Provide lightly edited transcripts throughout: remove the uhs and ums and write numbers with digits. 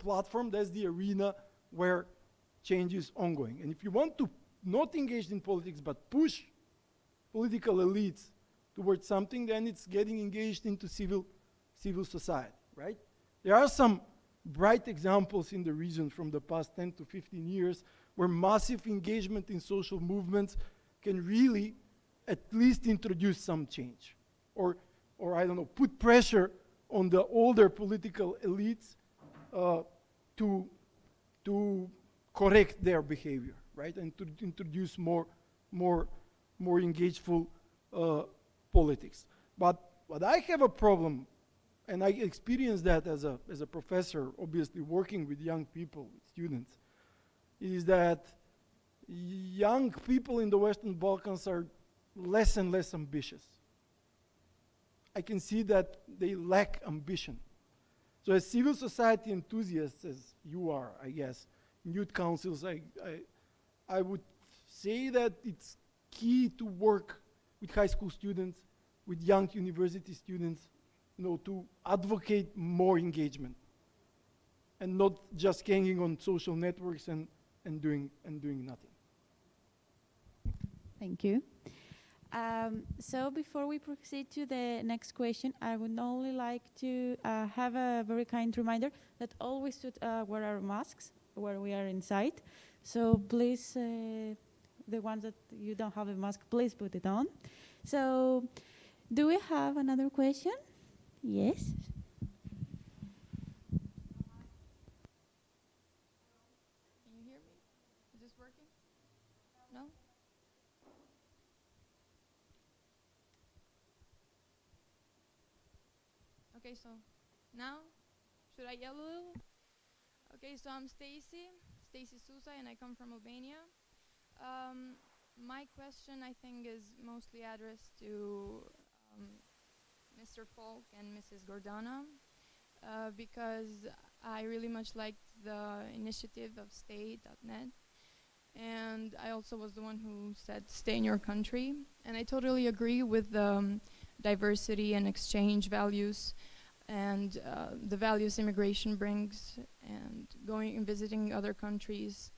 platform, that's the arena where change is ongoing. And if you want to not engage in politics but push political elites towards something, then it's getting engaged into civil society, right? There are some bright examples in the region from the past 10 to 15 years where massive engagement in social movements can really at least introduce some change, or I don't know, put pressure on the older political elites to correct their behavior, right? And to introduce more engageful politics. But I have a problem, and I experienced that as a professor, obviously working with young people, with students, is that young people in the Western Balkans are less and less ambitious. I can see that they lack ambition. So as civil society enthusiasts, as you are, I guess, in youth councils, I would say that it's key to work with high school students, with young university students, to advocate more engagement and not just hanging on social networks and doing nothing. Thank you. So before we proceed to the next question, I would only like to have a very kind reminder that always should wear our masks where we are inside. So please, the ones that you don't have a mask, please put it on. So do we have another question? Yes. Can you hear me? Is this working? No? Okay, so now, should I yell a little? Okay, so I'm Stacy Sousa, and I come from Albania. My question, I think, is mostly addressed to Mr. Falk and Mrs. Gordana, because I really much liked the initiative of stay.net, and I also was the one who said stay in your country, and I totally agree with the diversity and exchange values and the values immigration brings, and going and visiting other countries.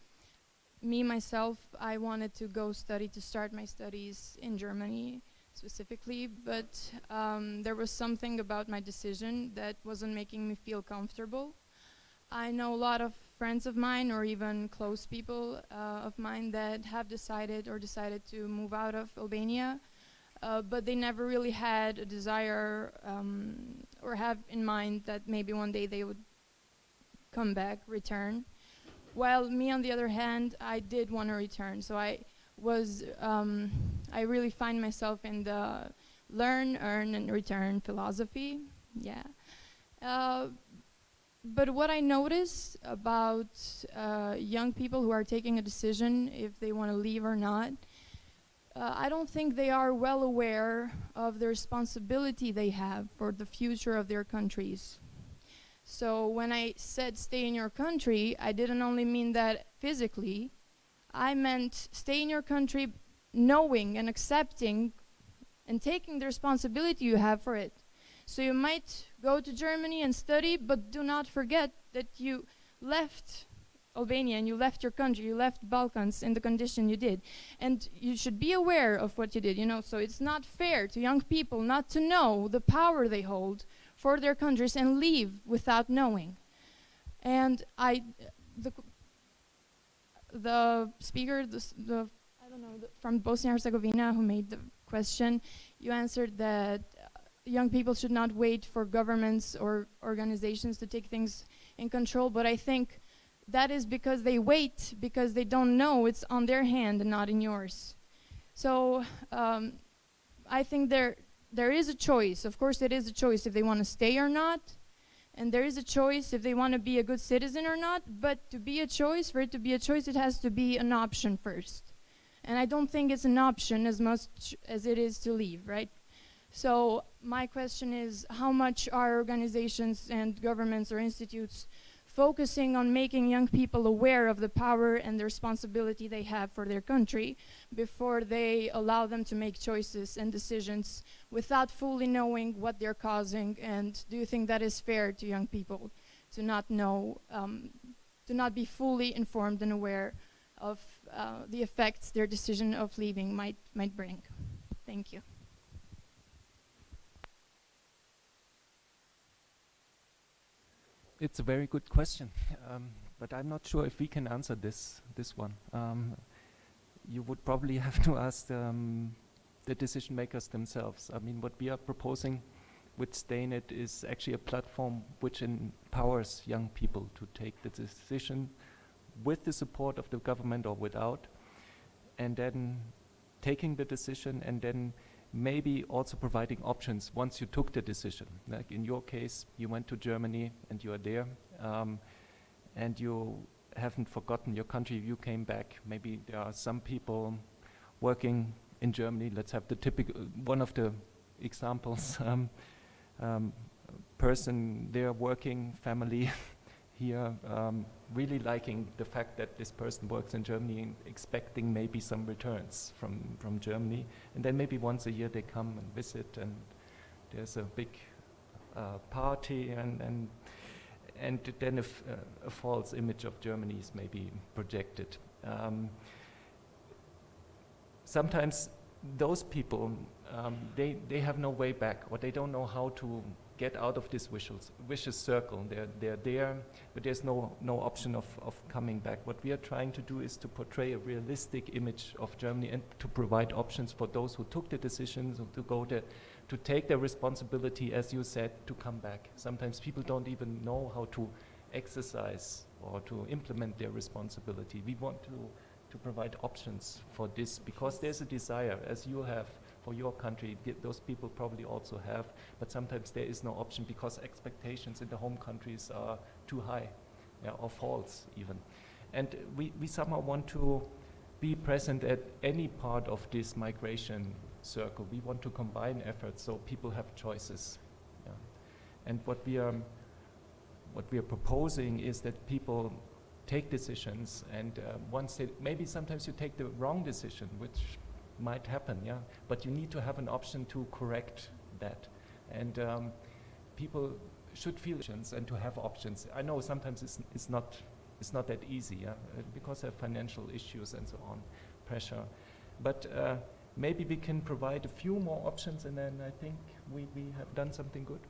Me, myself, I wanted to go start my studies in Germany specifically, but there was something about my decision that wasn't making me feel comfortable. I know a lot of friends of mine, or even close people of mine, that have decided to move out of Albania, but they never really had a desire or have in mind that maybe one day they would come back, return. While me, on the other hand, I did want to return. So I really find myself in the learn, earn, and return philosophy. Yeah. But what I notice about young people who are taking a decision if they want to leave or not, I don't think they are well aware of the responsibility they have for the future of their countries. So when I said stay in your country, I didn't only mean that physically. I meant stay in your country knowing and accepting and taking the responsibility you have for it. So you might go to Germany and study, but do not forget that you left Albania and you left your country, you left Balkans in the condition you did. And you should be aware of what you did, so it's not fair to young people not to know the power they hold for their countries and leave without knowing. And the speaker, from Bosnia and Herzegovina, who made the question, you answered that young people should not wait for governments or organizations to take things in control, but I think that is because they wait because they don't know it's on their hand and not in yours. So I think there is a choice. Of course, it is a choice if they want to stay or not, and there is a choice if they want to be a good citizen or not, but for it to be a choice, it has to be an option first. And I don't think it's an option as much as it is to leave, right? So my question is, how much are organizations and governments or institutes focusing on making young people aware of the power and the responsibility they have for their country before they allow them to make choices and decisions without fully knowing what they're causing? And do you think that is fair to young people to not know, to not be fully informed and aware of the effects their decision of leaving might bring. Thank you. It's a very good question, but I'm not sure if we can answer this one. You would probably have to ask the decision makers themselves. I mean, what we are proposing with StayNet is actually a platform which empowers young people to take the decision with the support of the government or without, and then taking the decision and then maybe also providing options once you took the decision. Like in your case, you went to Germany and you are there, and you haven't forgotten your country, you came back. Maybe there are some people working in Germany. Let's have the typical, one of the examples, person there working, family here, really liking the fact that this person works in Germany and expecting maybe some returns from Germany. And then maybe once a year they come and visit, and there's a big party, and then a false image of Germany is maybe projected. Sometimes those people, they have no way back, or they don't know how to get out of this vicious circle. They're there, but there's no option of coming back. What we are trying to do is to portray a realistic image of Germany and to provide options for those who took the decisions to go there, to take their responsibility, as you said, to come back. Sometimes people don't even know how to exercise or to implement their responsibility. We want to provide options for this, because there's a desire, as you have for your country, those people probably also have, but sometimes there is no option because expectations in the home countries are too high, or false even. And we somehow want to be present at any part of this migration circle. We want to combine efforts so people have choices. And what we are proposing is that people take decisions, and once they, maybe sometimes you take the wrong decision, which might happen, but you need to have an option to correct that. And people should feel options and to have options. I know sometimes it's not that easy, because of financial issues and so on, pressure. But maybe we can provide a few more options, and then I think we have done something good.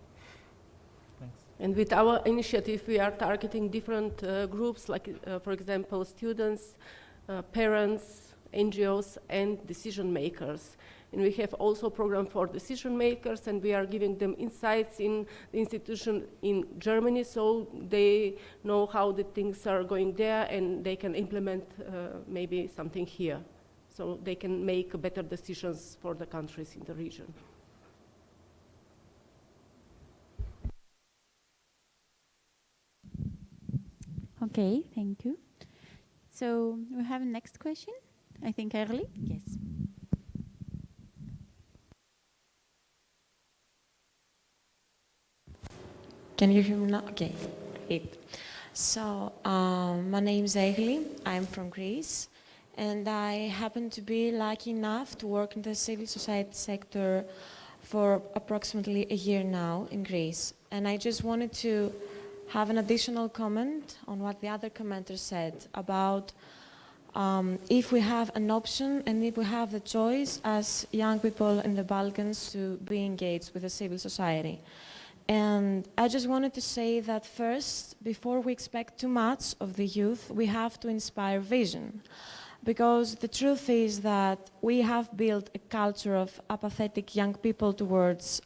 Thanks. And with our initiative, we are targeting different groups, like, for example, students, parents, NGOs, and decision makers. And we have also a program for decision makers, and we are giving them insights in the institution in Germany, so they know how the things are going there, and they can implement maybe something here. So they can make better decisions for the countries in the region. Okay, thank you. So we have a next question. I think early. Yes. Can you hear me now? Okay, great. So my name is Egli. I'm from Greece, and I happen to be lucky enough to work in the civil society sector for approximately a year now in Greece. And I just wanted to have an additional comment on what the other commenter said about if we have an option and if we have the choice as young people in the Balkans to be engaged with the civil society. And I just wanted to say that first, before we expect too much of the youth, we have to inspire vision. Because the truth is that we have built a culture of apathetic young people towards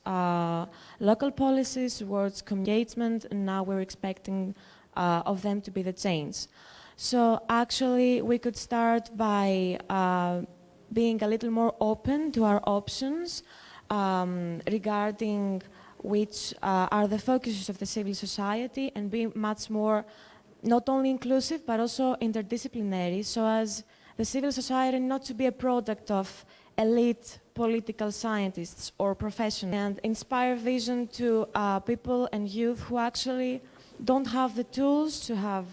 local policies, towards engagement, and now we're expecting of them to be the change. So actually, we could start by being a little more open to our options regarding which are the focuses of the civil society, and be much more not only inclusive but also interdisciplinary, so as the civil society not to be a product of elite political scientists or professionals, and inspire vision to people and youth who actually don't have the tools to have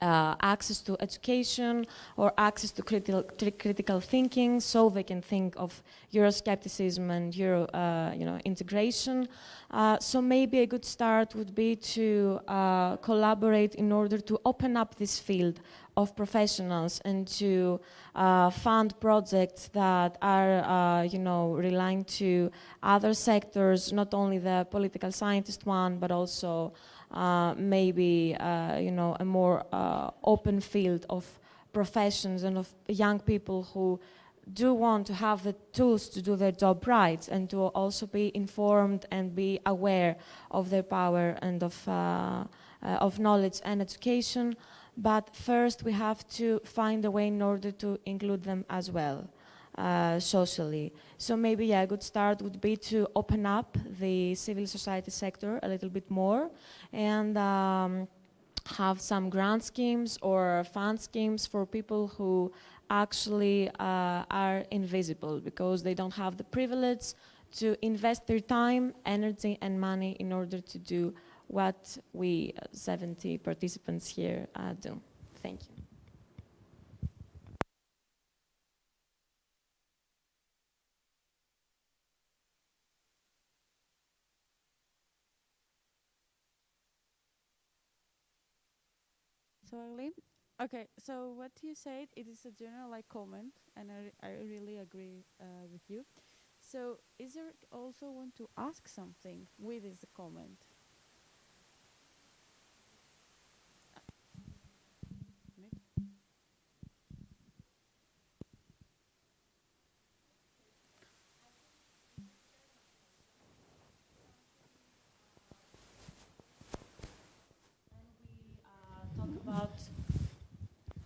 access to education or access to critical thinking, so they can think of Euroscepticism and integration. So maybe a good start would be to collaborate in order to open up this field of professionals and to fund projects that are, relying to other sectors, not only the political scientist one, but also maybe, a more open field of professions and of young people who do want to have the tools to do their job right and to also be informed and be aware of their power and of knowledge and education. But first we have to find a way in order to include them as well, socially. So maybe a good start would be to open up the civil society sector a little bit more and have some grant schemes or fund schemes for people who actually are invisible because they don't have the privilege to invest their time, energy and money in order to do what we 70 participants here do. Thank you. So, Eileen? Okay, so what you said, it is a general comment, and I really agree with you. So, is there also want to ask something with this comment?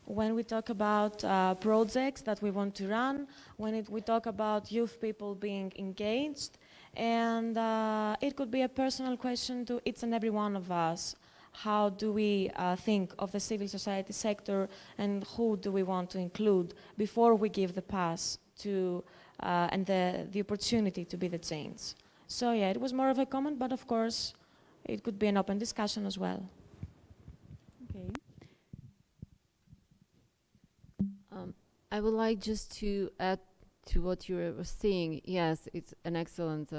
When we talk about projects that we want to run, we talk about youth people being engaged, and it could be a personal question to each and every one of us. How do we think of the civil society sector and who do we want to include before we give the pass to and the opportunity to be the change? So yeah, it was more of a comment, but of course it could be an open discussion as well. Okay. I would like just to add to what you were saying. Yes, it's an excellent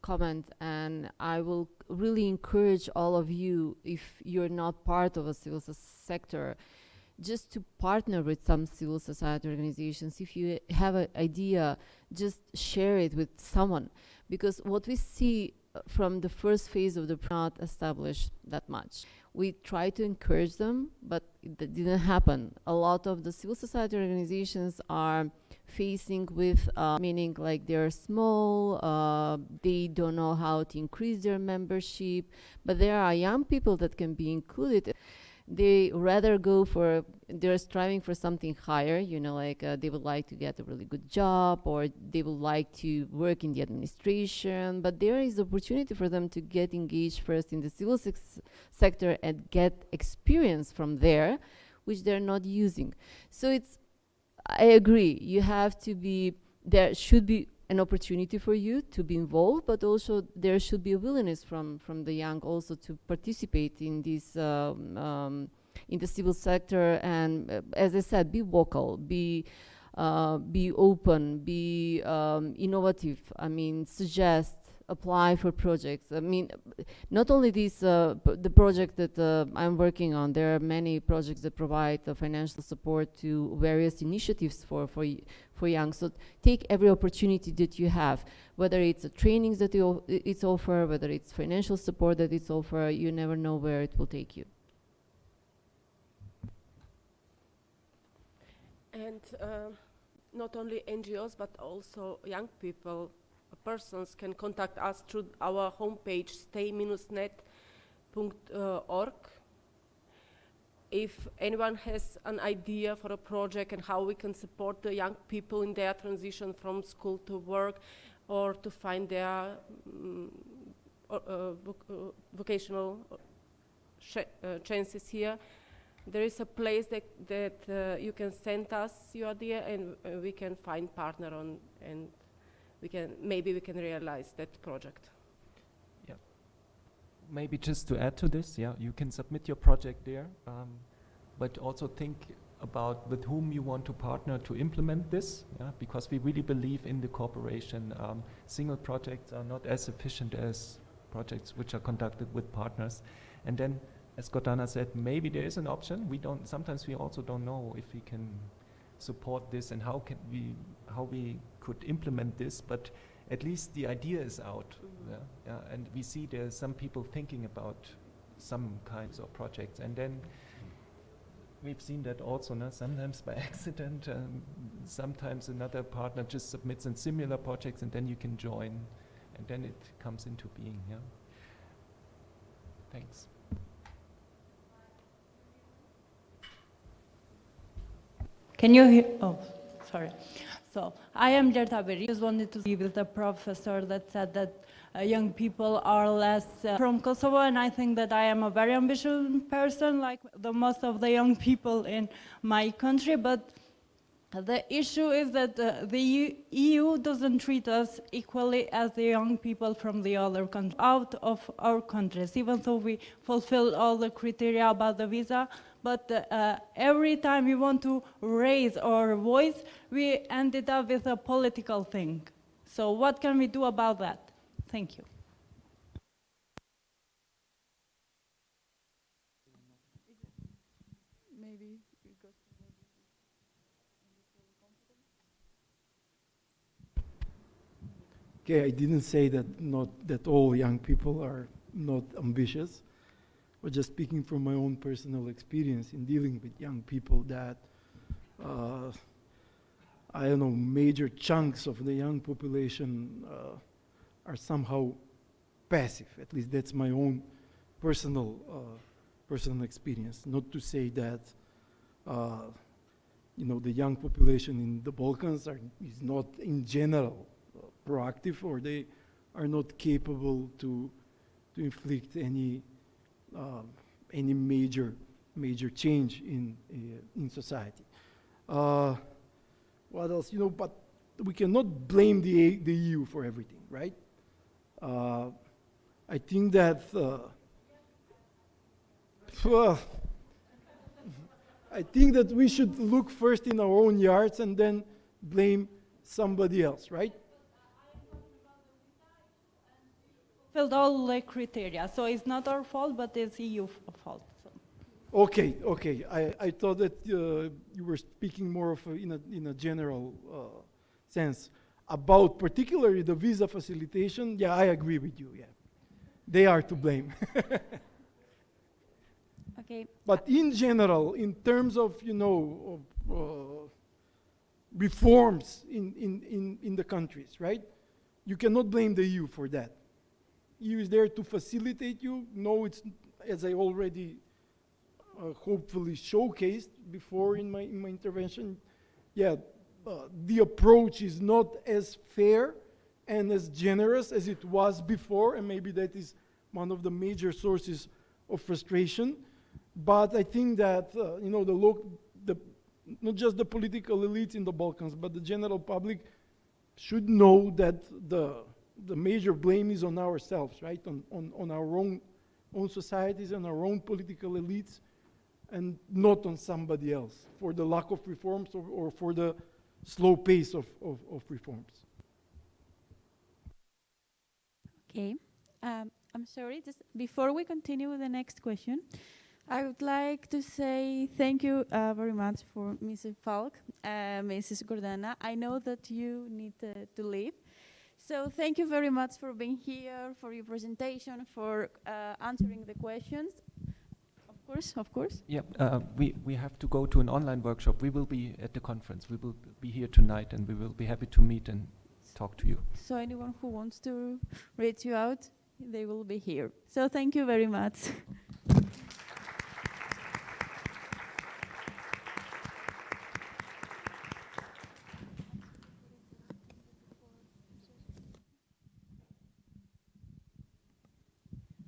comment, and I will really encourage all of you, if you're not part of a civil sector, just to partner with some civil society organizations. If you have an idea, just share it with someone, because what we see from the first phase of the not established that much. We try to encourage them, but that didn't happen. A lot of the civil society organizations are facing with, meaning like they're small, they don't know how to increase their membership, but there are young people that can be included. They rather they're striving for something higher, they would like to get a really good job, or they would like to work in the administration, but there is opportunity for them to get engaged first in the civil sector and get experience from there, which they're not using. So I agree, there should be an opportunity for you to be involved, but also there should be a willingness from the young also to participate in this in the civil sector, and as I said, be vocal, be open, be innovative. I mean, suggest, apply for projects. I mean, not only this, the project that I'm working on, there are many projects that provide financial support to various initiatives for young. So take every opportunity that you have, whether it's a trainings that it's offer, whether it's financial support that it's offer, you never know where it will take you. And not only NGOs, but also young people, persons can contact us through our homepage, stay-net.org. If anyone has an idea for a project and how we can support the young people in their transition from school to work, or to find their vocational chances here, there is a place that you can send us your idea, and we can find partner on, and maybe we can realize that project. Maybe just to add to this, you can submit your project there. but also think about with whom you want to partner to implement this, yeah? Because we really believe in the cooperation. Single projects are not as efficient as projects which are conducted with partners. And then, as Gordana said, maybe there is an option. Sometimes we also don't know if we can support this and how we could implement this, but at least the idea is out. And we see there's some people thinking about some kinds of projects, and then we've seen that also, sometimes by accident, sometimes another partner just submits in similar projects, and then you can join, and then it comes into being. Yeah. Thanks. Can you hear? Oh, sorry. So I am Jerta Beri. Just wanted to be with the professor that said that young people are less from Kosovo, and I think that I am a very ambitious person, like the most of the young people in my country. But the issue is that the EU doesn't treat us equally as the young people from the other countries out of our countries, even though we fulfill all the criteria about the visa. But every time we want to raise our voice, we ended up with a political thing. So what can we do about that? Thank you. Maybe Okay, I didn't say that all young people are not ambitious, but just speaking from my own personal experience in dealing with young people, that I don't know, major chunks of the young population are somehow passive. At least that's my own personal experience. Not to say that the young population in the Balkans is not in general proactive, or they are not capable to inflict any major change in society. What else? But we cannot blame the EU for everything, right? I think that I think that we should look first in our own yards and then blame somebody else, right? Filled all the criteria, so it's not our fault, but it's EU fault. So. Okay. I thought that you were speaking more of in a general sense about particularly the visa facilitation. Yeah, I agree with you. Yeah, they are to blame. okay. But in general, in terms of reforms in the countries, right? You cannot blame the EU for that. EU is there to facilitate you. No, it's, as I already hopefully showcased before in my intervention, the approach is not as fair and as generous as it was before, and maybe that is one of the major sources of frustration. But I think that not just the political elites in the Balkans, but the general public should know that the major blame is on ourselves, right? On our own societies and our own political elites, and not on somebody else for the lack of reforms or for the slow pace of reforms. Okay. I'm sorry, just before we continue with the next question, I would like to say thank you very much for Mrs. Falk, Mrs. Gordana. I know that you need to leave. So thank you very much for being here, for your presentation, for answering the questions. Of course. Yeah, we have to go to an online workshop. We will be at the conference. We will be here tonight, and we will be happy to meet and talk to you. So anyone who wants to reach you out, they will be here. So thank you very much.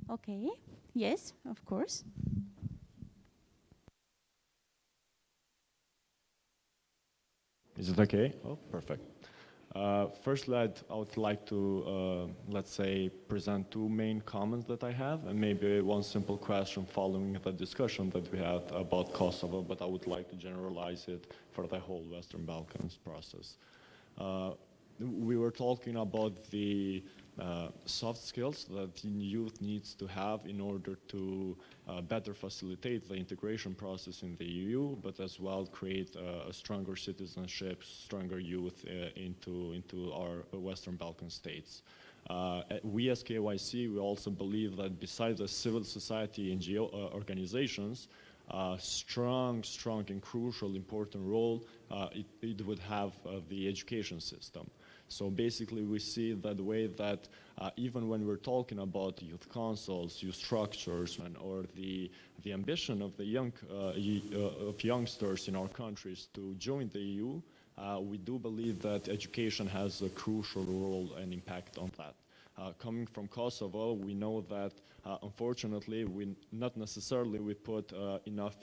Okay, yes, of course. Is it okay? Oh, perfect. Firstly, I would like to, let's say, present two main comments that I have, and maybe one simple question following the discussion that we had about Kosovo, but I would like to generalize it for the whole Western Balkans process. We were talking about the soft skills that the youth needs to have in order to better facilitate the integration process in the EU, but as well create a stronger citizenship, stronger youth into our Western Balkan states. We as KYC, we also believe that besides the civil society NGO organizations, strong and crucial, important role it would have the education system. So basically we see that the way that even when we're talking about youth councils, youth structures, or the ambition of the youngsters in our countries to join the EU, we do believe that education has a crucial role and impact on that. Coming from Kosovo, we know that unfortunately we not necessarily we put enough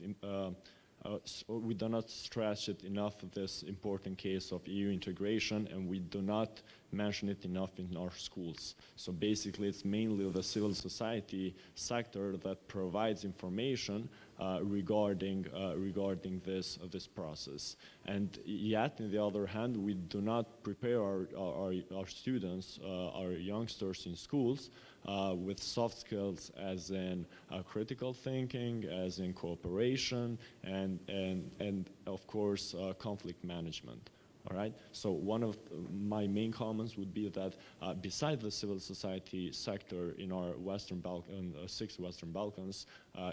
we do not stress it enough, this important case of EU integration, and we do not mention it enough in our schools. So basically it's mainly the civil society sector that provides information regarding this process. And yet, on the other hand, we do not prepare our students, our youngsters in schools with soft skills as in critical thinking, as in cooperation, and of course conflict management. All right. So one of my main comments would be that besides the civil society sector in our six Western Balkans,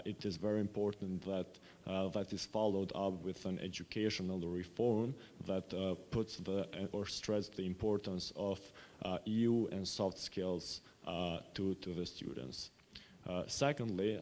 it is very important that that is followed up with an educational reform that puts or stresses the importance of EU and soft skills to the students. Secondly,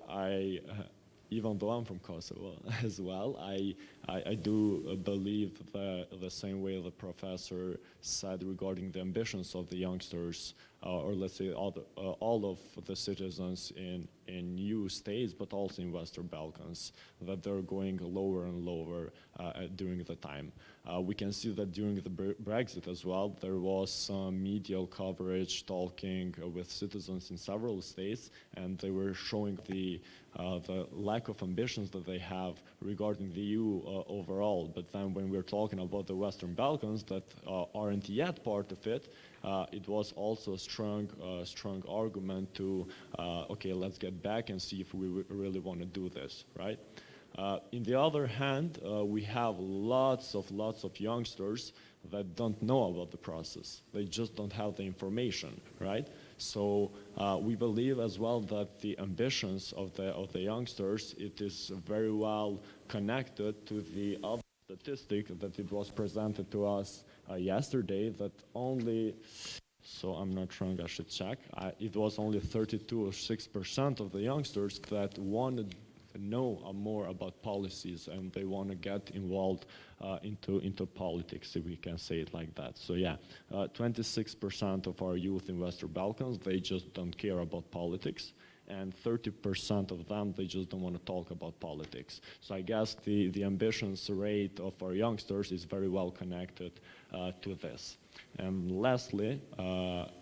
even though I'm from Kosovo as well, I do believe the same way the professor said regarding the ambitions of the youngsters, or let's say all of the citizens in new states, but also in Western Balkans, that they're going lower and lower during the time. We can see that during the Brexit as well, there was some media coverage talking with citizens in several states, and they were showing the lack of ambitions that they have regarding the EU overall. But then when we're talking about the Western Balkans that aren't yet part of it, it was also a strong argument to, okay, let's get back and see if we really want to do this, right? In the other hand, we have lots of youngsters that don't know about the process. They just don't have the information, right? So we believe as well that the ambitions of the youngsters, it is very well connected to the other statistic that it was presented to us yesterday, that only, so I'm not wrong, I should check, it was only 32 or 6% of the youngsters that wanted to know more about policies, and they want to get involved into politics, if we can say it like that. So yeah, 26% of our youth in Western Balkans, they just don't care about politics, and 30% of them, they just don't want to talk about politics. So I guess the ambitions rate of our youngsters is very well connected to this. And lastly,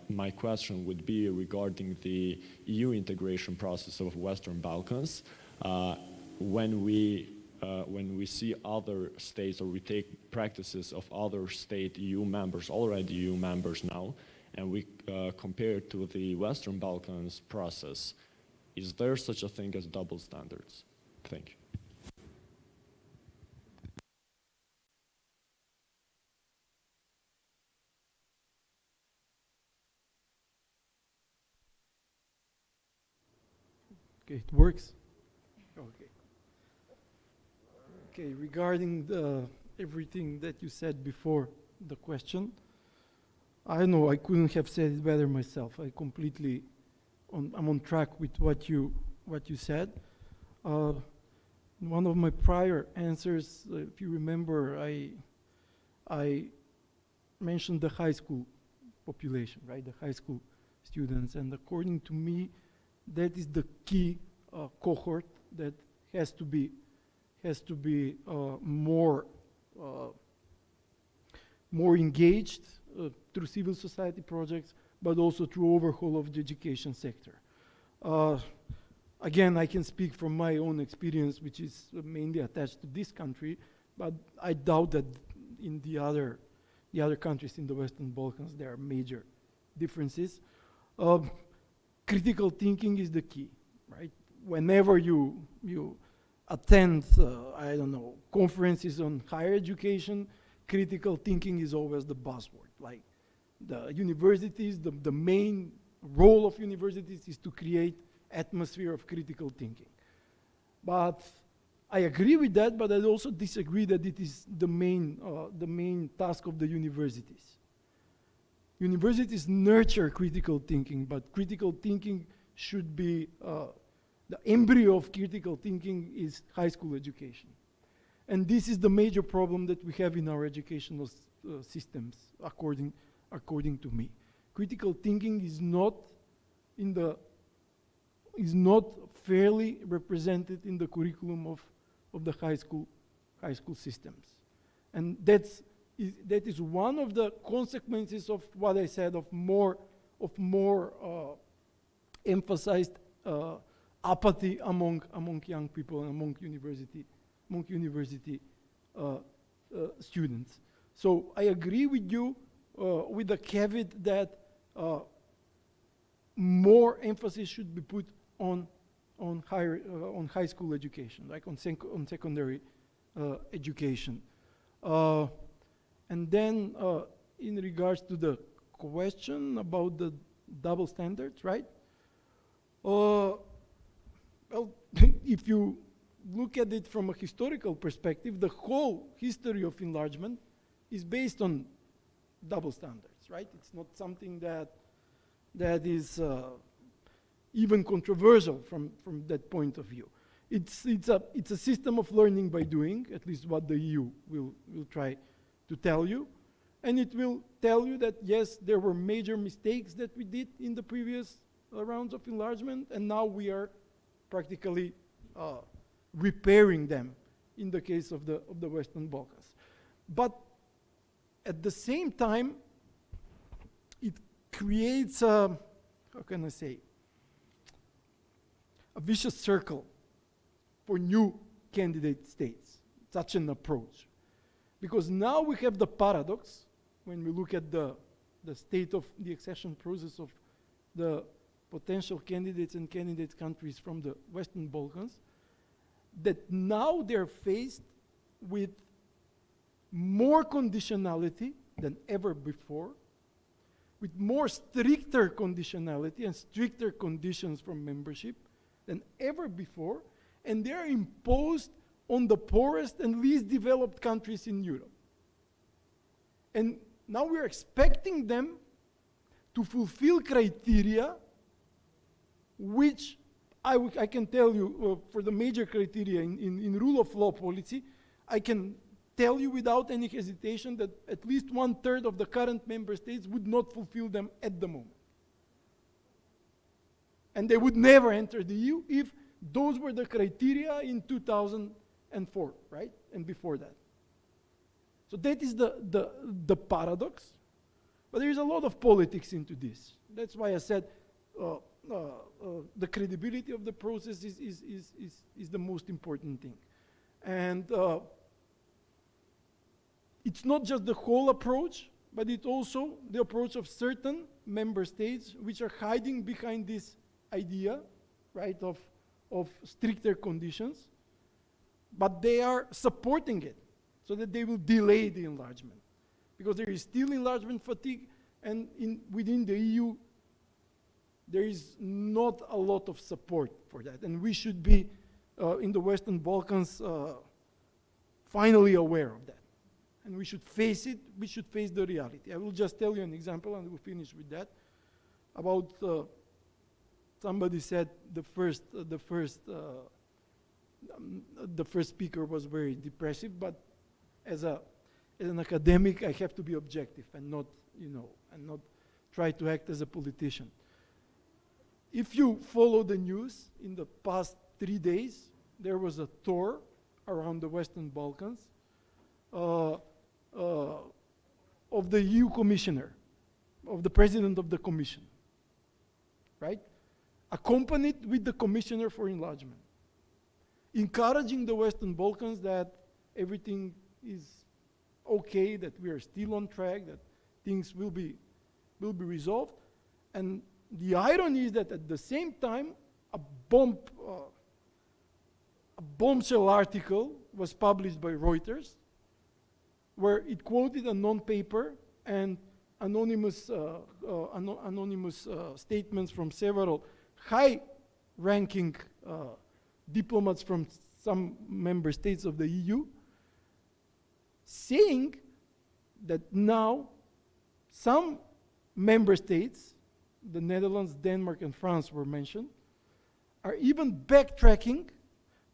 my question would be regarding the EU integration process of Western Balkans. When we see other states, or we take practices of other state EU members, already EU members now, and we compare it to the Western Balkans process, is there such a thing as double standards? Thank you. Okay, it works. Okay. Okay, regarding everything that you said before the question, I know I couldn't have said it better myself. I'm on track with what you said. One of my prior answers, if you remember, I mentioned the high school population, right? The high school students, and according to me, that is the key cohort that has to be more engaged through civil society projects, but also through overhaul of the education sector. Again, I can speak from my own experience, which is mainly attached to this country, but I doubt that in the other countries in the Western Balkans there are major differences. Critical thinking is the key, right? Whenever you attend, I don't know, conferences on higher education, critical thinking is always the buzzword. Like the universities, the main role of universities is to create atmosphere of critical thinking. But I agree with that, but I also disagree that it is the main task of the universities. Universities nurture critical thinking, but critical thinking should be, the embryo of critical thinking is high school education. And this is the major problem that we have in our educational systems, according to me. Critical thinking is not fairly represented in the curriculum of the high school systems. And that is one of the consequences of what I said, of more emphasized apathy among young people and among university students. So I agree with you with the caveat that more emphasis should be put on high school education, like on secondary education. And then in regards to the question about the double standards, right? Well, if you look at it from a historical perspective, the whole history of enlargement is based on double standards, right? It's not something that is even controversial from that point of view. It's a system of learning by doing, at least what the EU will try to tell you. And it will tell you that, yes, there were major mistakes that we did in the previous rounds of enlargement, and now we are practically repairing them in the case of the Western Balkans. But at the same time, it creates how can I say, a vicious circle for new candidate states, such an approach. Because now we have the paradox, when we look at the state of the accession process of the potential candidates and candidate countries from the Western Balkans, that now they're faced with more conditionality than ever before, with more stricter conditionality and stricter conditions for membership than ever before, and they're imposed on the poorest and least developed countries in Europe. And now we're expecting them to fulfill criteria which I can tell you, for the major criteria in rule of law policy, I can tell you without any hesitation that at least 1/3 of the current member states would not fulfill them at the moment. And they would never enter the EU if those were the criteria in 2004, right? And before that. So that is the paradox. But there is a lot of politics into this. That's why I said the credibility of the process is the most important thing. And it's not just the whole approach, but it's also the approach of certain member states which are hiding behind this idea, right, of stricter conditions, but they are supporting it so that they will delay the enlargement. Because there is still enlargement fatigue, and within the EU, there is not a lot of support for that. And we should be, in the Western Balkans, finally aware of that. And we should face it, we should face the reality. I will just tell you an example, and we'll finish with that. About, somebody said the first speaker was very depressive, but as an academic, I have to be objective and not, and not try to act as a politician. If you follow the news, in the past 3 days, there was a tour around the Western Balkans, of the EU commissioner, of the president of the commission, right? Accompanied with the commissioner for enlargement, encouraging the Western Balkans that everything is okay, that we are still on track, that things will be resolved. And the irony is that at the same time, a bombshell article was published by Reuters, where it quoted a non-paper and anonymous statements from several high-ranking diplomats from some member states of the EU, saying that now some member states, the Netherlands, Denmark, and France were mentioned, are even backtracking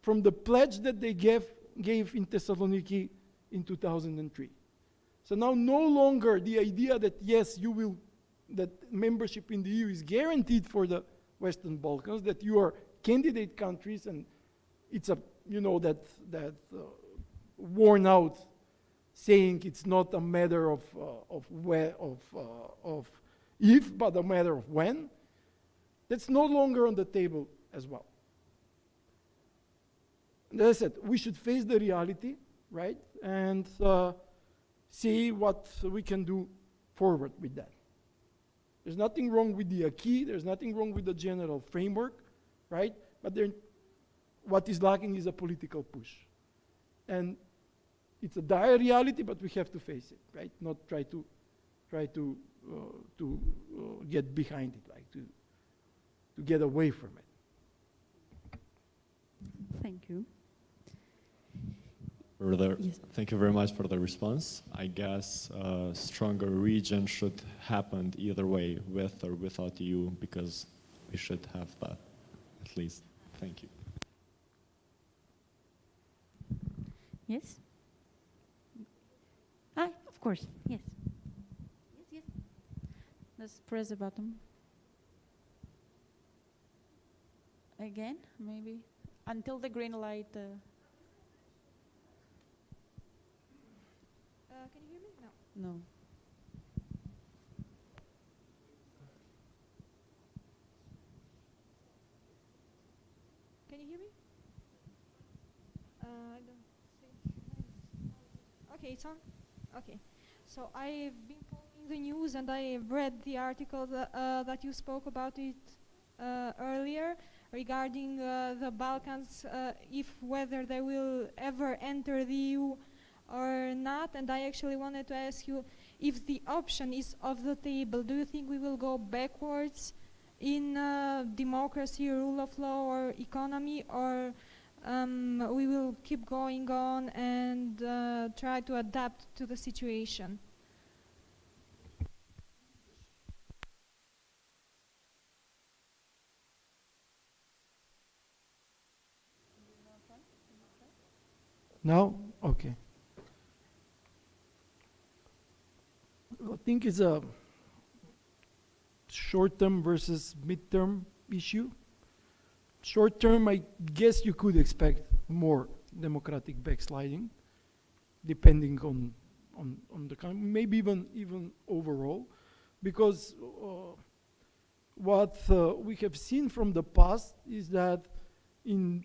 from the pledge that they gave in Thessaloniki in 2003. So now no longer the idea that yes, that membership in the EU is guaranteed for the Western Balkans, that you are candidate countries, and it's a, that worn out saying it's not a matter of if, but a matter of when. That's no longer on the table as well. And as I said, we should face the reality, right? And see what we can do forward with that. There's nothing wrong with the acquis, there's nothing wrong with the general framework, right? But what is lacking is a political push. And it's a dire reality, but we have to face it, right? Not try to get behind it, like to get away from it. Thank you. Yes. Thank you very much for the response. I guess a stronger region should happen either way, with or without you, because we should have that, at least. Thank you. Yes? Of course, yes. Yes. Let's press the button. Again, maybe, until the green light. Can you hear me? No. No. Can you hear me? I don't think. Okay, it's on. Okay. So I've been following the news and I've read the article that you spoke about it earlier regarding the Balkans, whether they will ever enter the EU or not. And I actually wanted to ask you if the option is off the table. Do you think we will go backwards in democracy, rule of law, or economy, or we will keep going on and try to adapt to the situation? Now? Okay. I think it's a short-term versus mid-term issue. Short-term, I guess you could expect more democratic backsliding, depending on the country, maybe even overall, because what we have seen from the past is that in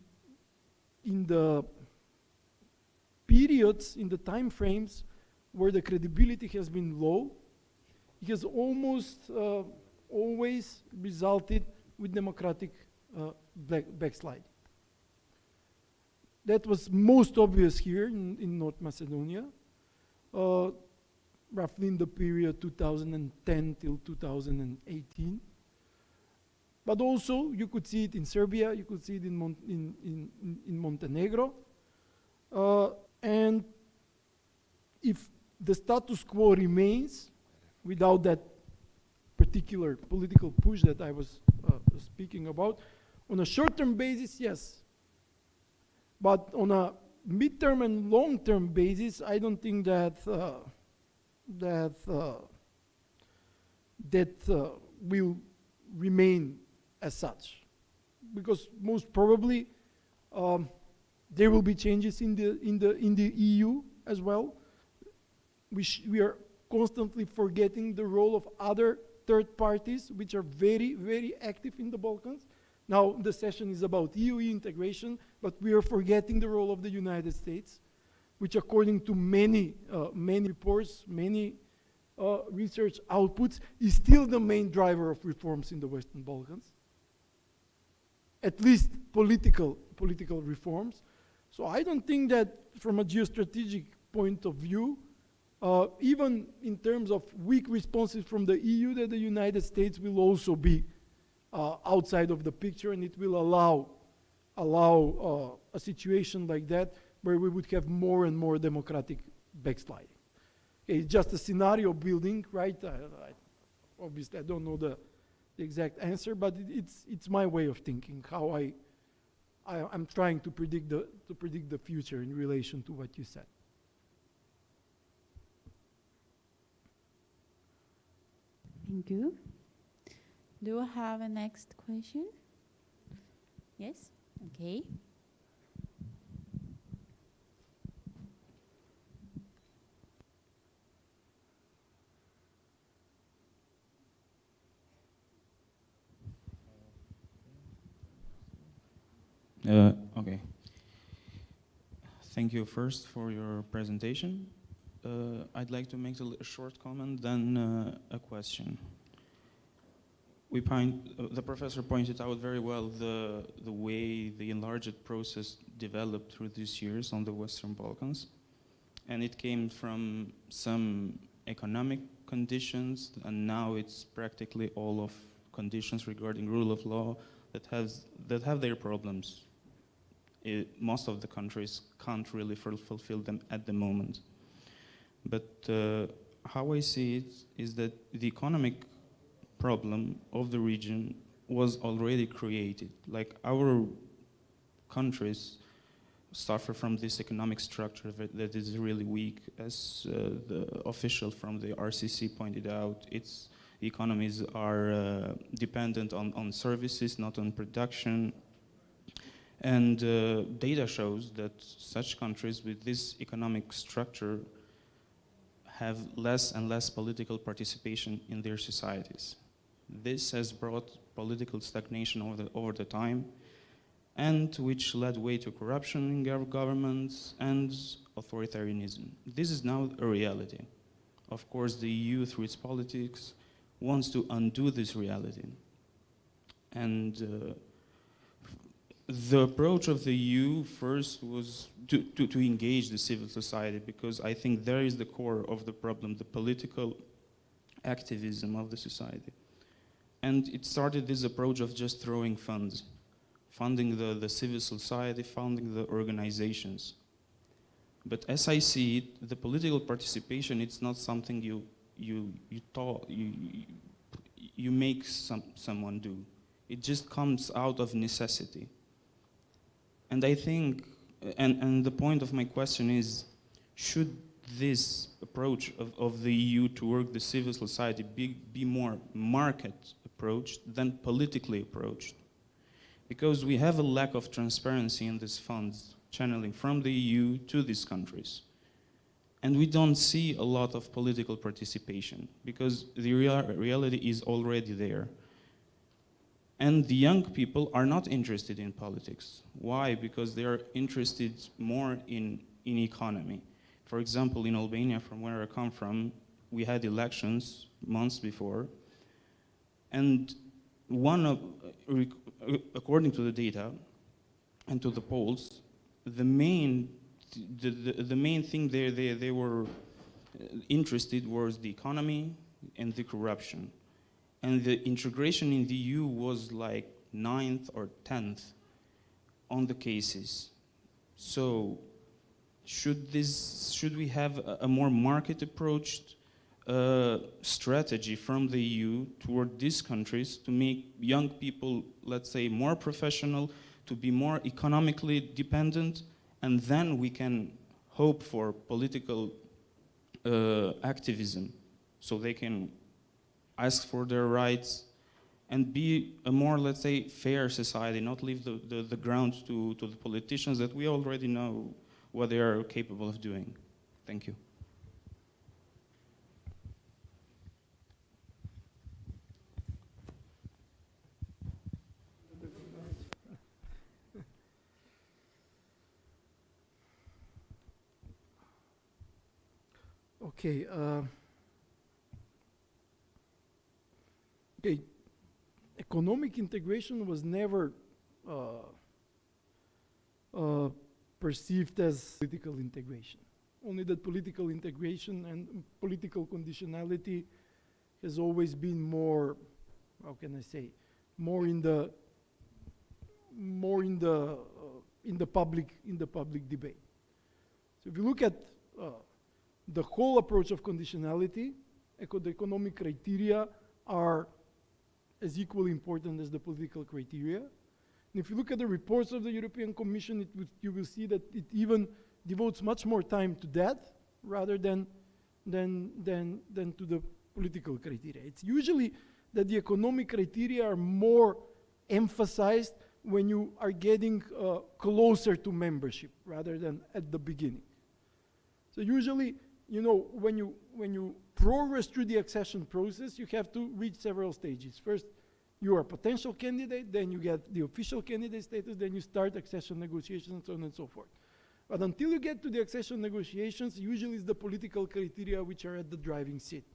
the periods, in the time frames where the credibility has been low, it has almost always resulted with democratic backslide. That was most obvious here in North Macedonia, roughly in the period 2010 till 2018. But also, you could see it in Serbia, you could see it in Montenegro. And if the status quo remains without that particular political push that I was speaking about, on a short-term basis, yes. But on a mid-term and long-term basis, I don't think that will remain as such, because most probably there will be changes in the EU as well. We are constantly forgetting the role of other third parties, which are very, very active in the Balkans. Now, the session is about EU integration, but we are forgetting the role of the United States, which according to many reports, many research outputs, is still the main driver of reforms in the Western Balkans. At least political reforms. So I don't think that from a geostrategic point of view, even in terms of weak responses from the EU, that the United States will also be outside of the picture, and it will allow a situation like that where we would have more and more democratic backsliding. Okay, it's just a scenario building, right? Obviously, I don't know the exact answer, but it's my way of thinking, how I'm trying to predict the future in relation to what you said. Thank you. Do I have a next question? Yes? Okay. Okay. Thank you first for your presentation. I'd like to make a short comment, then a question. The professor pointed out very well the way the enlarged process developed through these years on the Western Balkans. And it came from some economic conditions, and now it's practically all of conditions regarding rule of law that have their problems. Most of the countries can't really fulfill them at the moment. But how I see it is that the economic problem of the region was already created. Like, our countries suffer from this economic structure that is really weak. As the official from the RCC pointed out, its economies are dependent on services, not on production. And data shows that such countries with this economic structure have less and less political participation in their societies. This has brought political stagnation over the time, and which led way to corruption in governments and authoritarianism. This is now a reality. Of course, the EU, through its politics, wants to undo this reality. And the approach of the EU first was to engage the civil society, because I think there is the core of the problem, the political activism of the society. And it started this approach of just throwing funds, funding the civil society, funding the organizations. But as I see it, the political participation, it's not something you make someone do. It just comes out of necessity. And I think, and the point of my question is, should this approach of the EU toward the civil society be more market approached than politically approached? Because we have a lack of transparency in these funds channeling from the EU to these countries. And we don't see a lot of political participation, because the reality is already there. And the young people are not interested in politics. Why? Because they are interested more in economy. For example, in Albania, from where I come from, we had elections months before, and according to the data and to the polls, the main thing they were interested was the economy and the corruption. And the integration in the EU was like 9th or 10th on the cases. So should we have a more market approached strategy from the EU toward these countries to make young people, let's say, more professional, to be more economically dependent, and then we can hope for political activism, so they can ask for their rights and be a more, let's say, fair society, not leave the ground to the politicians that we already know what they are capable of doing. Thank you. Okay. Okay. Economic integration was never perceived as political integration. Only that political integration and political conditionality has always been more, how can I say, more in the public debate. So if you look at the whole approach of conditionality, the economic criteria are as equally important as the political criteria. And if you look at the reports of the European Commission, you will see that it even devotes much more time to that rather than to the political criteria. It's usually that the economic criteria are more emphasized when you are getting closer to membership rather than at the beginning. So usually, you know, when you progress through the accession process, you have to reach several stages. First, you are a potential candidate, then you get the official candidate status, then you start accession negotiations, and so on and so forth. But until you get to the accession negotiations, usually it's the political criteria which are at the driving seat.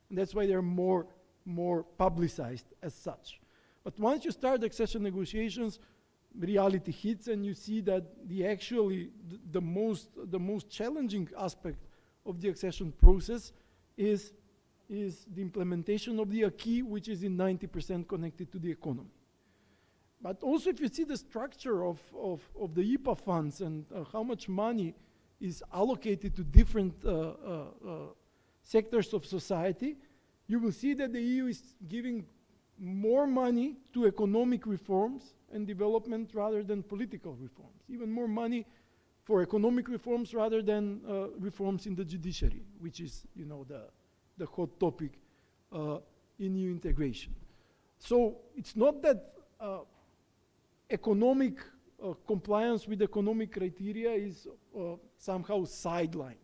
And that's why they're more publicized as such. But once you start accession negotiations, reality hits and you see that the most challenging aspect of the accession process is the implementation of the acquis, which is in 90% connected to the economy. But also if you see the structure of the IPA funds and how much money is allocated to different sectors of society, you will see that the EU is giving more money to economic reforms and development rather than political reforms. Even more money for economic reforms rather than reforms in the judiciary, which is, you know, the hot topic in EU integration. So it's not that economic compliance with economic criteria is somehow sidelined.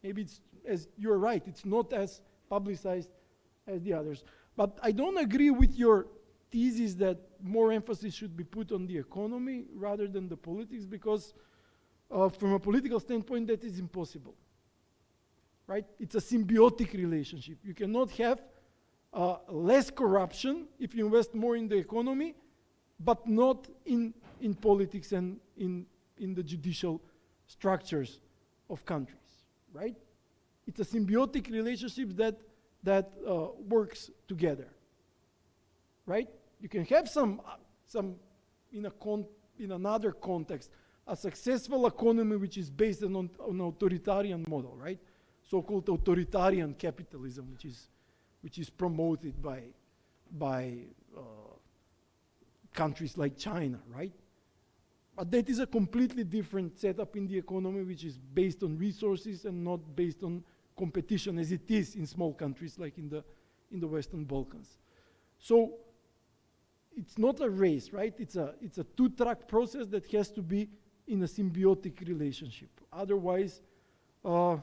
Maybe it's, as you're right, it's not as publicized as the others. But I don't agree with your thesis that more emphasis should be put on the economy rather than the politics, because from a political standpoint, that is impossible. Right? It's a symbiotic relationship. You cannot have less corruption if you invest more in the economy, but not in politics and in the judicial structures of countries. Right? It's a symbiotic relationship that works together. Right? You can have some in another context, a successful economy which is based on an authoritarian model, right? So-called authoritarian capitalism, which is promoted by countries like China, right? But that is a completely different setup in the economy, which is based on resources and not based on competition, as it is in small countries like in the Western Balkans. So it's not a race, right? It's a two-track process that has to be in a symbiotic relationship. Otherwise, I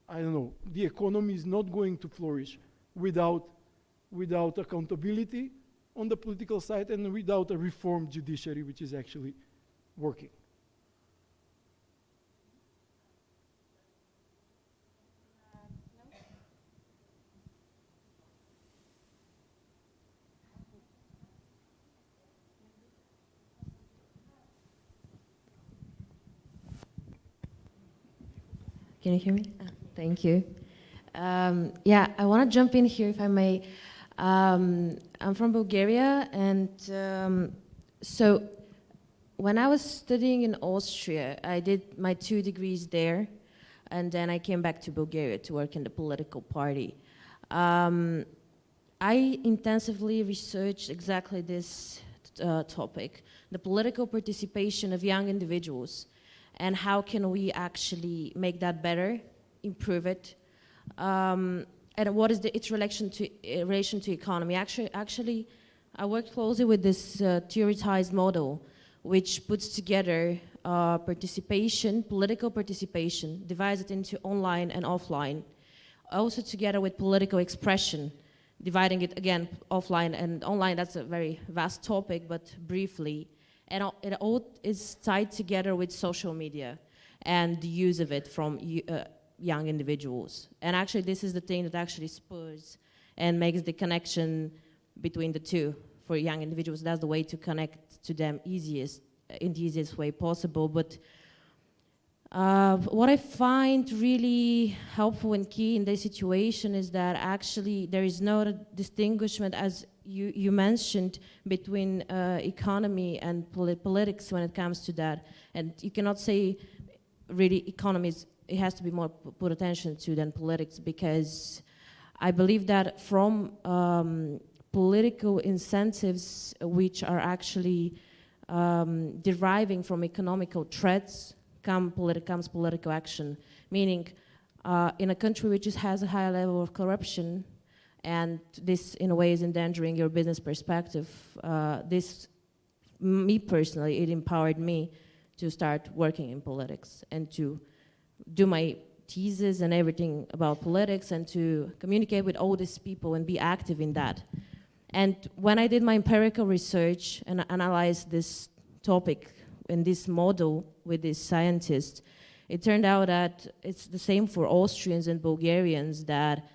don't know, the economy is not going to flourish without accountability on the political side and without a reformed judiciary which is actually working. Can you hear me? Thank you. Yeah, I want to jump in here if I may. I'm from Bulgaria, and so when I was studying in Austria, I did my 2 degrees there, and then I came back to Bulgaria to work in the political party. I intensively researched exactly this topic, the political participation of young individuals, and how can we actually make that better, improve it, and what is its relation to economy. Actually, I worked closely with this theorized model, which puts together participation, political participation, divides it into online and offline, also together with political expression, dividing it again offline and online. That's a very vast topic, but briefly. And it all is tied together with social media and the use of it from young individuals. And actually, this is the thing that actually spurs and makes the connection between the two for young individuals. That's the way to connect to them in the easiest way possible. But what I find really helpful and key in this situation is that actually there is no distinguishment, as you mentioned, between economy and politics when it comes to that. And you cannot say really economies, it has to be more put attention to than politics, because I believe that from political incentives which are actually deriving from economical threats comes political action. Meaning, in a country which has a high level of corruption, and this in a way is endangering your business perspective, me personally, it empowered me to start working in politics and to do my thesis and everything about politics and to communicate with all these people and be active in that. And when I did my empirical research and analyzed this topic in this model with these scientists, it turned out that it's the same for Austrians and Bulgarians, that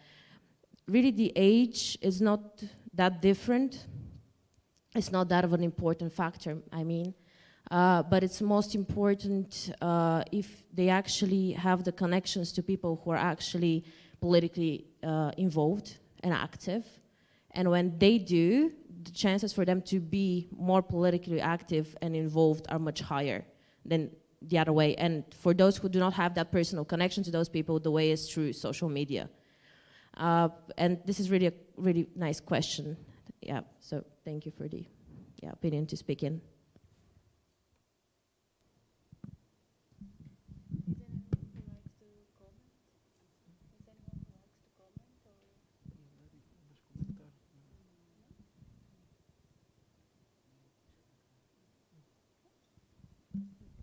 really the age is not that different. It's not that of an important factor, I mean. But it's most important if they actually have the connections to people who are actually politically involved and active. And when they do, the chances for them to be more politically active and involved are much higher than the other way. And for those who do not have that personal connection to those people, the way is through social media. And this is really a really nice question. Yeah, so thank you for the opinion to speak in.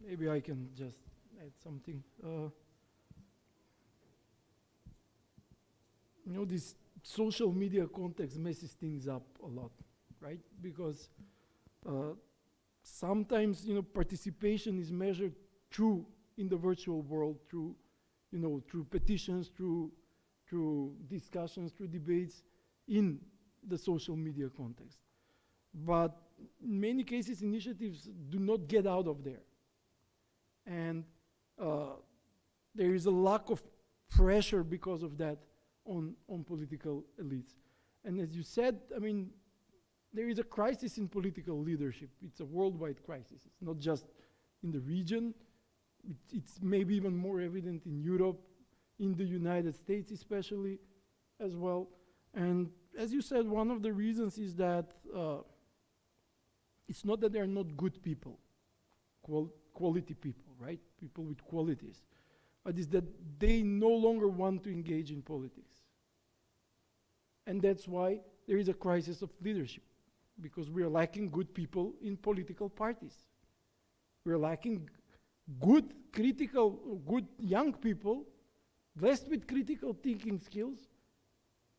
Maybe I can just add something. This social media context messes things up a lot, right? Because sometimes, participation is measured in the virtual world, through petitions, through discussions, through debates in the social media context. But in many cases, initiatives do not get out of there. And there is a lack of pressure because of that on political elites. And as you said, there is a crisis in political leadership. It's a worldwide crisis. It's not just in the region. It's maybe even more evident in Europe, in the United States especially, as well. And as you said, one of the reasons is that it's not that they're not good people, quality people, right? People with qualities. But it's that they no longer want to engage in politics. And that's why there is a crisis of leadership, because we are lacking good people in political parties. We're lacking good young people, blessed with critical thinking skills,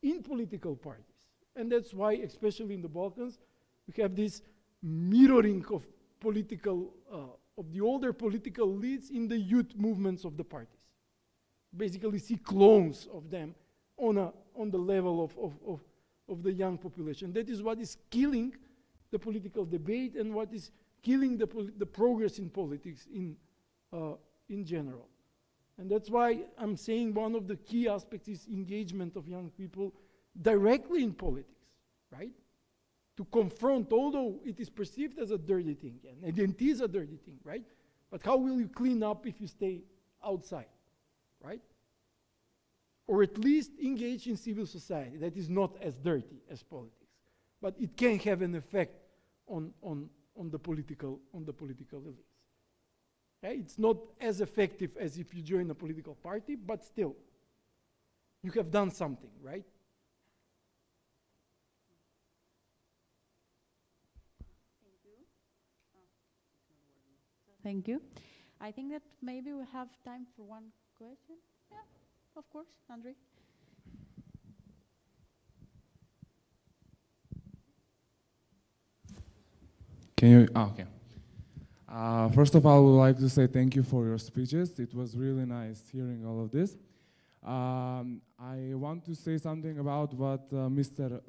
in political parties. And that's why, especially in the Balkans, we have this mirroring of of the older political leads in the youth movements of the parties. Basically see clones of them on the level of the young population. That is what is killing the political debate and what is killing the progress in politics in general. And that's why I'm saying one of the key aspects is engagement of young people directly in politics, right? To confront, although it is perceived as a dirty thing, and it is a dirty thing, right? But how will you clean up if you stay outside, right? Or at least engage in civil society that is not as dirty as politics, but it can have an effect on the political elites. Okay? It's not as effective as if you join a political party, but still, you have done something, right? Thank you. I think that maybe we have time for one question. Yeah, of course, Andre. Can you? Okay. First of all, I would like to say thank you for your speeches. It was really nice hearing all of this. I want to say something about what Mr.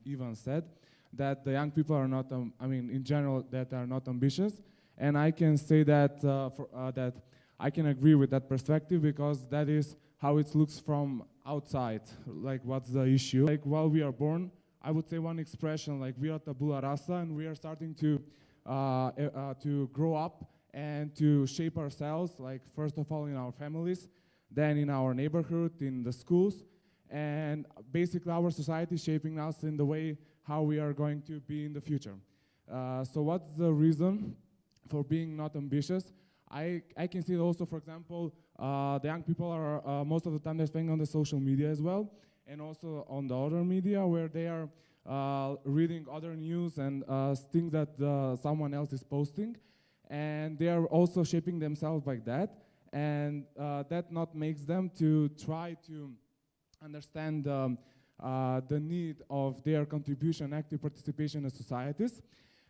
Ivan said, that the young people are not, in general, that are not ambitious. And I can say that, that I can agree with that perspective, because that is how it looks from outside, like what's the issue. Like while we are born, I would say one expression, like we are tabula rasa, and we are starting to grow up and to shape ourselves, like first of all in our families, then in our neighborhood, in the schools, and basically our society shaping us in the way how we are going to be in the future. So what's the reason for being not ambitious? I can see also, for example, the young people are most of the time they're spending on the social media as well, and also on the other media where they are reading other news and things that someone else is posting, and they are also shaping themselves like that, and that not makes them to try to understand the need of their contribution, active participation in societies.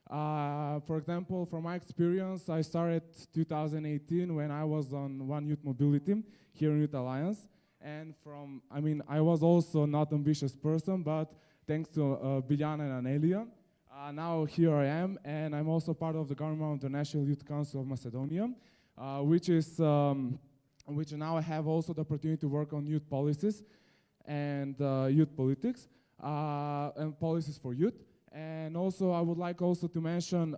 For example, from my experience, I started 2018 when I was on One Youth Mobility here in Youth Alliance. And I was also not ambitious person, but thanks to Biljana and Anelia, now here I am, and I'm also part of the government of the National Youth Council of Macedonia, which now I have also the opportunity to work on youth policies and youth politics and policies for youth. And also, I would like also to mention,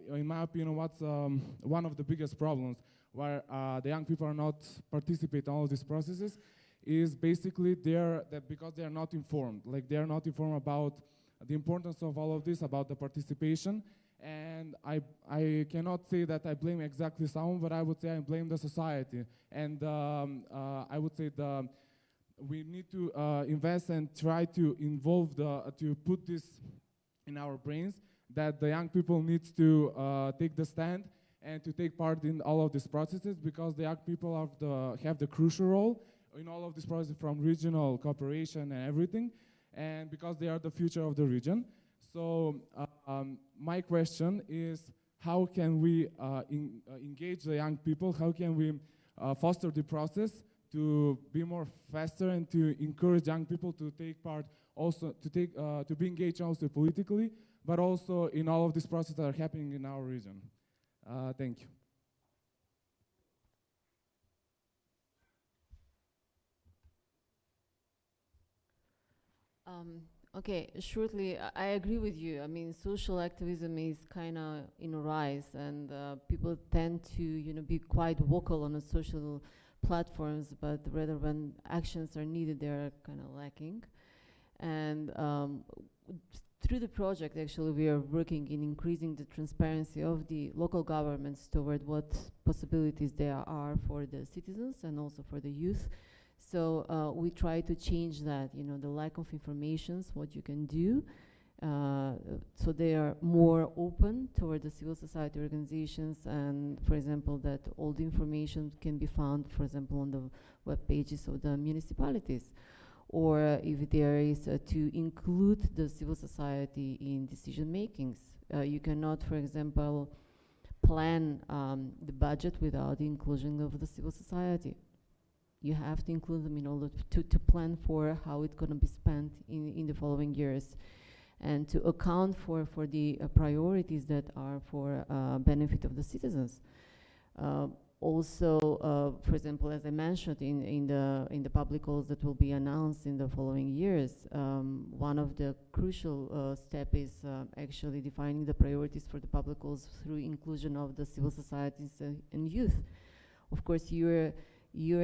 in my opinion, what's one of the biggest problems where the young people are not participating in all of these processes is basically because they are not informed. Like they are not informed about the importance of all of this, about the participation. And I cannot say that I blame exactly someone, but I would say I blame the society. And I would say we need to invest and try to involve to put this in our brains, that the young people need to take the stand and to take part in all of these processes, because the young people have the crucial role in all of this process, from regional cooperation and everything, and because they are the future of the region. So my question is, how can we engage the young people? How can we foster the process to be more faster and to encourage young people to take part, also to be engaged also politically, but also in all of these processes that are happening in our region? Thank you. Okay, shortly, I agree with you. I mean, social activism is kind of in a rise, and people tend to, be quite vocal on the social platforms, but rather when actions are needed, they're kind of lacking. And through the project, actually, we are working in increasing the transparency of the local governments toward what possibilities there are for the citizens and also for the youth. So we try to change that, the lack of information, what you can do. So they are more open toward the civil society organizations, and for example, that all the information can be found, for example, on the web pages of the municipalities. Or if there is to include the civil society in decision makings. You cannot, for example, plan the budget without the inclusion of the civil society. You have to include them in order to plan for how it's going to be spent in the following years, and to account for the priorities that are for benefit of the citizens. Also, for example, as I mentioned in the public calls that will be announced in the following years, one of the crucial steps is actually defining the priorities for the public calls through inclusion of the civil societies and youth. Of course, you're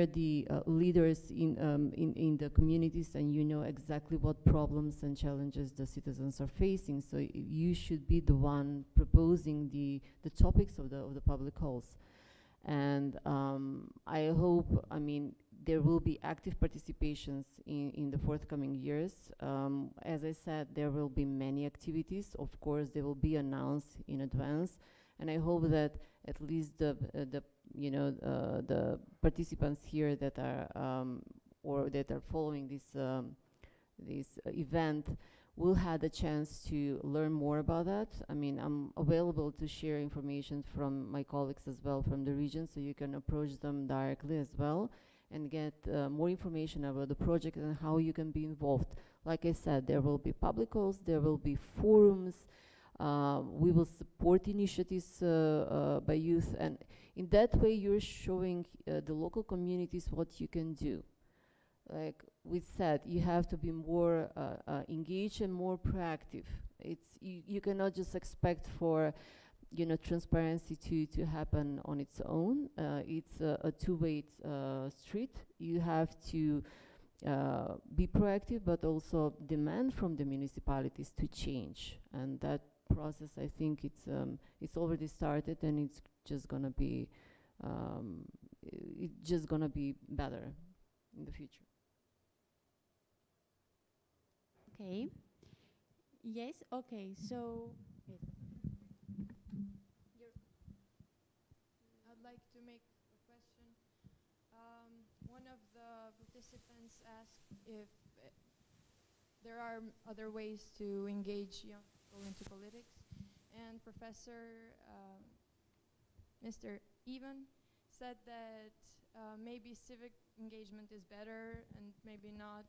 the leaders in the communities, and you know exactly what problems and challenges the citizens are facing. So you should be the one proposing the topics of the public calls. And I hope, there will be active participations in the forthcoming years. As I said, there will be many activities. Of course, they will be announced in advance. And I hope that at least the participants here that are or that are following this event will have the chance to learn more about that. I'm available to share information from my colleagues as well from the region, so you can approach them directly as well. and get more information about the project and how you can be involved. Like I said, there will be public calls, there will be forums, we will support initiatives by youth, and in that way you're showing the local communities what you can do. Like we said, you have to be more engaged and more proactive. You cannot just expect for transparency to happen on its own. It's a two-way street. You have to be proactive, but also demand from the municipalities to change. And that process, I think, it's already started, and it's just gonna be better in the future. Okay. Yes. Okay. So. Yes. I'd like to make a question. One of the participants asked if there are other ways to engage young people into politics, and Professor Mr. Ivan said that maybe civic engagement is better and maybe not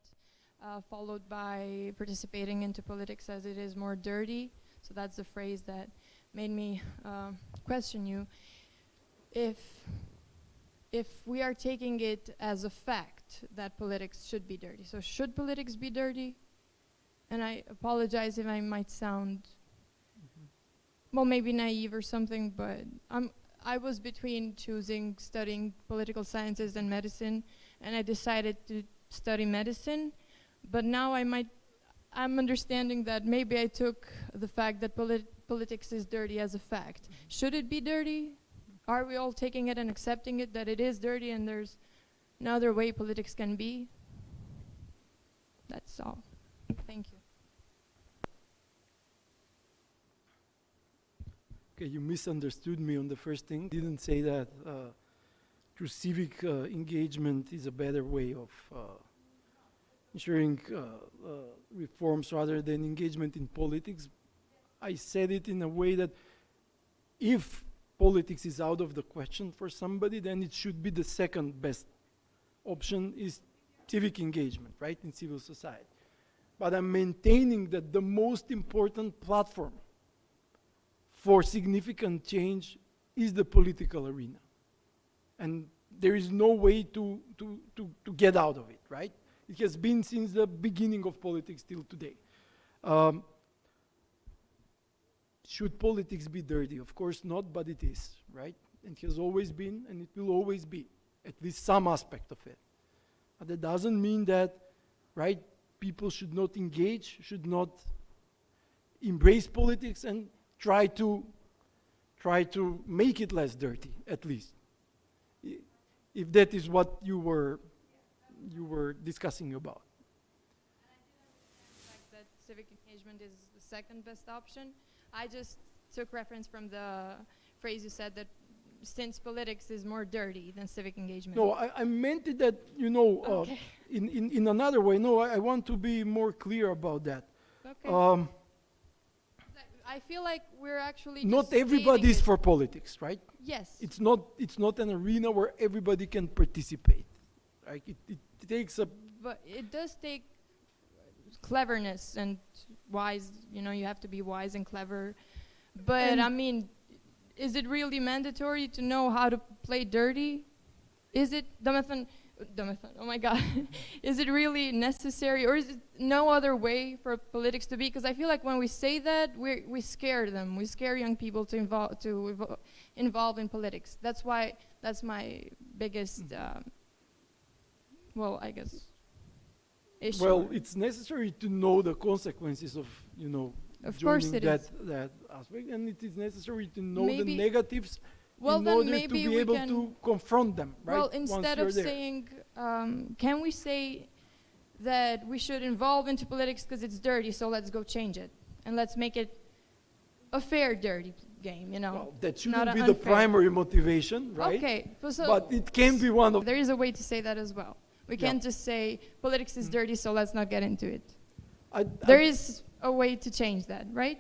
followed by participating into politics, as it is more dirty. So that's the phrase that made me question you. If we are taking it as a fact that politics should be dirty, so should politics be dirty? And I apologize if I might sound, well, maybe naive or something, but I was between studying political sciences and medicine, and I decided to study medicine. But now I'm understanding that maybe I took the fact that politics is dirty as a fact. Should it be dirty? Are we all taking it and accepting it that it is dirty and there's no other way politics can be? That's all. Thank you. Okay, you misunderstood me on the first thing. Didn't say that through civic engagement is a better way of ensuring reforms rather than engagement in politics. I said it in a way that if politics is out of the question for somebody, then it should be the second best option is civic engagement, right, in civil society. But I'm maintaining that the most important platform for significant change is the political arena. And there is no way to get out of it, right? It has been since the beginning of politics till today. Should politics be dirty? Of course not, but it is, right? It has always been, and it will always be, at least some aspect of it. But that doesn't mean that, right, people should not engage, should not embrace politics and try to make it less dirty, at least. If that is what you were discussing about. That civic engagement is the second best option. I just took reference from the phrase you said that since politics is more dirty than civic engagement. No, I meant it that, okay. in another way. No, I want to be more clear about that. Okay. I feel like we're actually not everybody is for politics, right? Yes. It's not an arena where everybody can participate. Right? It takes a... But it does take cleverness and wise, you have to be wise and clever. But I mean, is it really mandatory to know how to play dirty? Is it, Damathan, oh my God. Is it really necessary, or is it no other way for politics to be? Because I feel like when we say that, we scare them. We scare young people to involve in politics. That's my biggest, well, I guess, issue. Well, it's necessary to know the consequences of, joining that aspect, and it is necessary to know the negatives in order to be able to confront them, right? Well, instead of saying, can we say that we should involve into politics because it's dirty, so let's go change it, and let's make it a fair dirty game, Well, that shouldn't be the primary motivation, right? Okay, but it can be one of... There is a way to say that as well. We can't just say politics is dirty, so let's not get into it. There is a way to change that, right?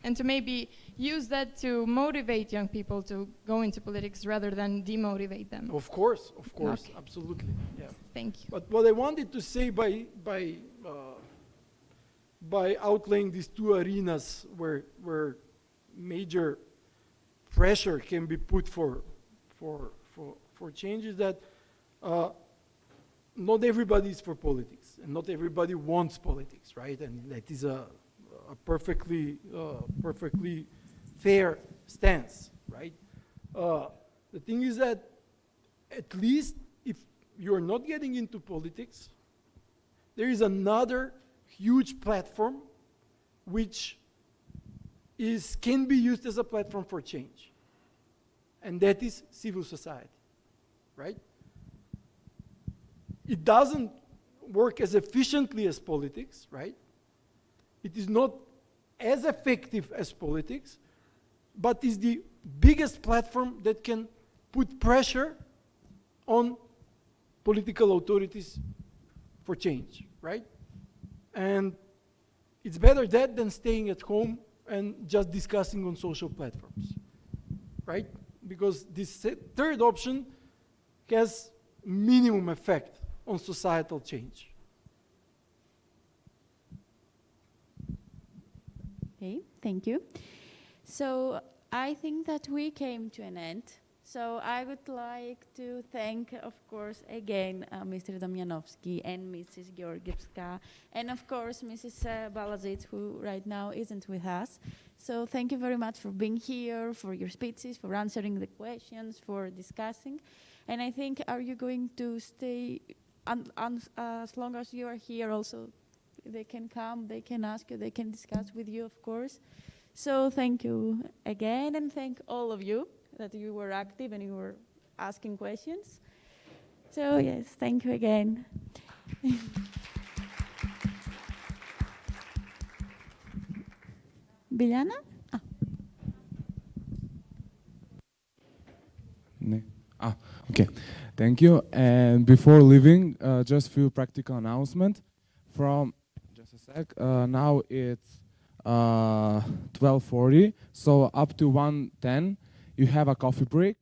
And to maybe use that to motivate young people to go into politics rather than demotivate them. Of course, Okay. absolutely. Yeah. Thank you. But what I wanted to say by outlaying these two arenas where major pressure can be put for change is that not everybody is for politics, and not everybody wants politics, right? And that is a perfectly fair stance, right? The thing is that at least if you're not getting into politics, there is another huge platform which can be used as a platform for change, and that is civil society, right? It doesn't work as efficiently as politics, right? It is not as effective as politics, but is the biggest platform that can put pressure on political authorities for change, right? And it's better that than staying at home and just discussing on social platforms, right? Because this third option has minimum effect on societal change. Okay, thank you. So I think that we came to an end. So I would like to thank, of course, again, Mr. Damianowski and Mrs. Georgievska, and of course, Mrs. Balazit, who right now isn't with us. So thank you very much for being here, for your speeches, for answering the questions, for discussing. And I think, are you going to stay as long as you are here also? They can come, they can ask you, they can discuss with you, of course. So thank you again, and thank all of you that you were active and you were asking questions. So yes, thank you again. Biljana? Okay, thank you. And before leaving, just a few practical announcements. From just a sec. Now it's 12:40, so up to 1:10, you have a coffee break.